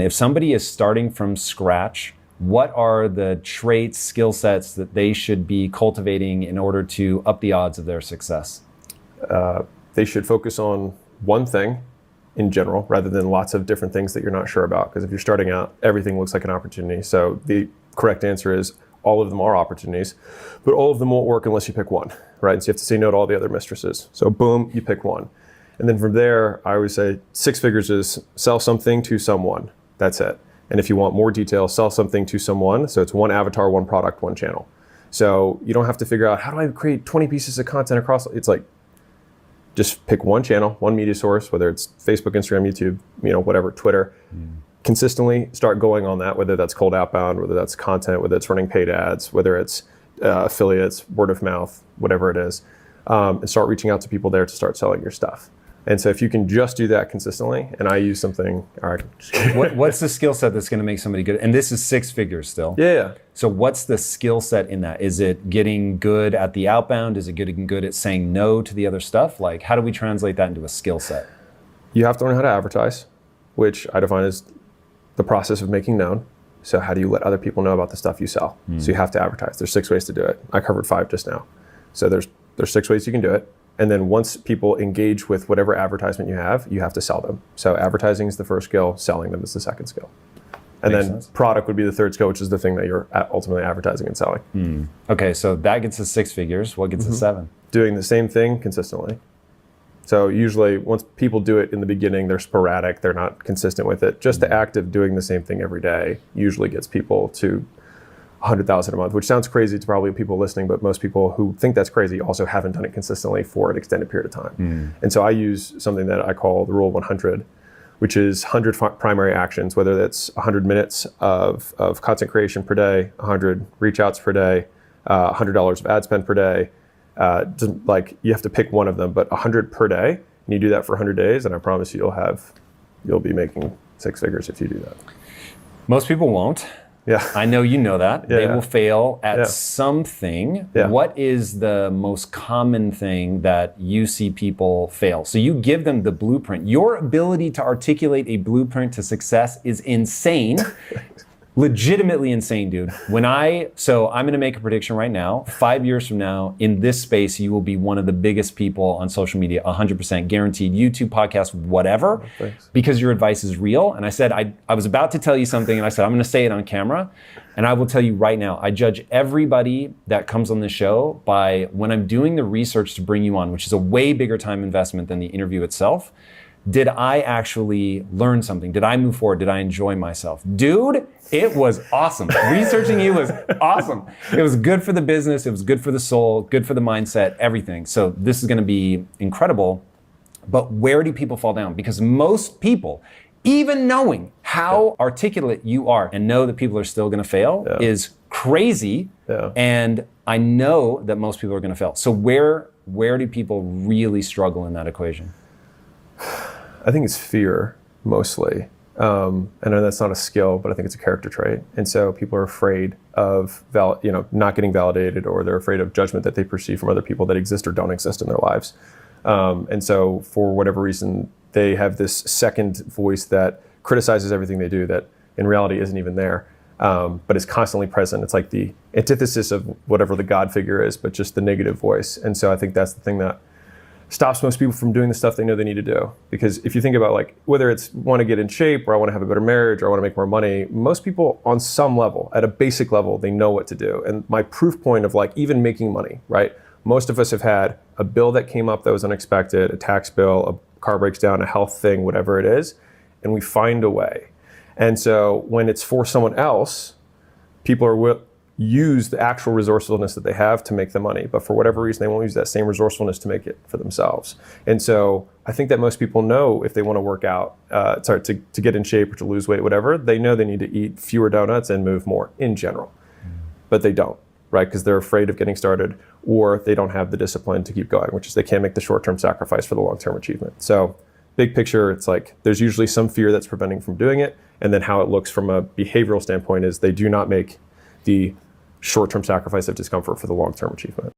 If somebody is starting from scratch, what are the traits, skill sets that they should be cultivating in order to up the odds of their success? They should focus on one thing in general, rather than lots of different things that you're not sure about. Because if you're starting out, everything looks like an opportunity. So the correct answer is all of them are opportunities, but all of them won't work unless you pick one, right? And so you have to say no to all the other mistresses. So boom, you pick one. And then from there, I always say 6 figures is sell something to someone. That's it. And if you want more detail, sell something to someone. So it's one avatar, one product, one channel. So you don't have to figure out, how do I create 20 pieces of content across? It's like, just pick one channel, one media source, whether it's Facebook, Instagram, YouTube, whatever, Twitter. Consistently start going on that, whether that's cold outbound, whether that's content, whether it's running paid ads, whether it's affiliates, word of mouth, whatever it is, and start reaching out to people there to start selling your stuff. And so if you can just do that consistently, and I use something, all right. What's the skill set that's going to make somebody good? And this is 6 figures still. Yeah. So what's the skill set in that? Is it getting good at the outbound? Is it getting good at saying no to the other stuff? Like, how do we translate that into a skill set? You have to learn how to advertise, which I define as the process of making known. So how do you let other people know about the stuff you sell? So you have to advertise. There's 6 ways to do it. I covered 5 just now. So there's 6 ways you can do it. And then once people engage with whatever advertisement you have to sell them. So advertising is the first skill, selling them is the second skill. And Makes then sense. Product would be the third skill, which is the thing that you're ultimately advertising and selling. Okay, so that gets us 6 figures. What gets us 7? Doing the same thing consistently. So usually once people do it in the beginning, they're sporadic, they're not consistent with it. Just the act of doing the same thing every day usually gets people to 100,000 a month, which sounds crazy to probably people listening, but most people who think that's crazy also haven't done it consistently for an extended period of time. And so I use something that I call the Rule 100, which is 100 primary actions, whether that's 100 minutes of content creation per day, 100 reach outs per day, $100 of ad spend per day. Like you have to pick one of them, but 100 per day, and you do that for 100 days, and I promise you you'll be making 6 figures if you do that. Most people won't. Yeah. I know you know that. They will fail at Yeah. something. Yeah. What is the most common thing that you see people fail? So you give them the blueprint. Your ability to articulate a blueprint to success is insane. Legitimately insane, dude. So I'm going to make a prediction right now. 5 years from now, in this space, you will be one of the biggest people on social media, 100% guaranteed. YouTube, podcast, whatever, because your advice is real. And I said, I was about to tell you something, and I said, I'm going to say it on camera. And I will tell you right now, I judge everybody that comes on this show by when I'm doing the research to bring you on, which is a way bigger time investment than the interview itself. Did I actually learn something? Did I move forward? Did I enjoy myself? Dude, it was awesome. Researching you was awesome. It was good for the business. It was good for the soul, good for the mindset, everything. So this is going to be incredible. But where do people fall down? Because most people, even knowing how articulate you are and know that people are still going to fail is crazy. And I know that most people are going to fail. So where do people really struggle in that equation? I think it's fear, mostly. I know that's not a skill, but I think it's a character trait. And so people are afraid of not getting validated, or they're afraid of judgment that they perceive from other people that exist or don't exist in their lives. And so for whatever reason, they have this second voice that criticizes everything they do that in reality isn't even there, but is constantly present. It's like the antithesis of whatever the God figure is, but just the negative voice. And so I think that's the thing that stops most people from doing the stuff they know they need to do. Because if you think about like whether it's want to get in shape, or I want to have a better marriage, or I want to make more money, most people on some level, at a basic level, they know what to do. And my proof point of like even making money, right? Most of us have had a bill that came up that was unexpected, a tax bill, a car breaks down, a health thing, whatever it is, and we find a way. And so when it's for someone else, people use the actual resourcefulness that they have to make the money, but for whatever reason, they won't use that same resourcefulness to make it for themselves. And so I think that most people know if they want to work out, to get in shape or to lose weight, whatever, they know they need to eat fewer donuts and move more in general, but they don't, right? Because they're afraid of getting started, or they don't have the discipline to keep going, which is they can't make the short-term sacrifice for the long-term achievement. So big picture, it's like there's usually some fear that's preventing from doing it. And then how it looks from a behavioral standpoint is they do not make the short-term sacrifice of discomfort for the long-term achievement.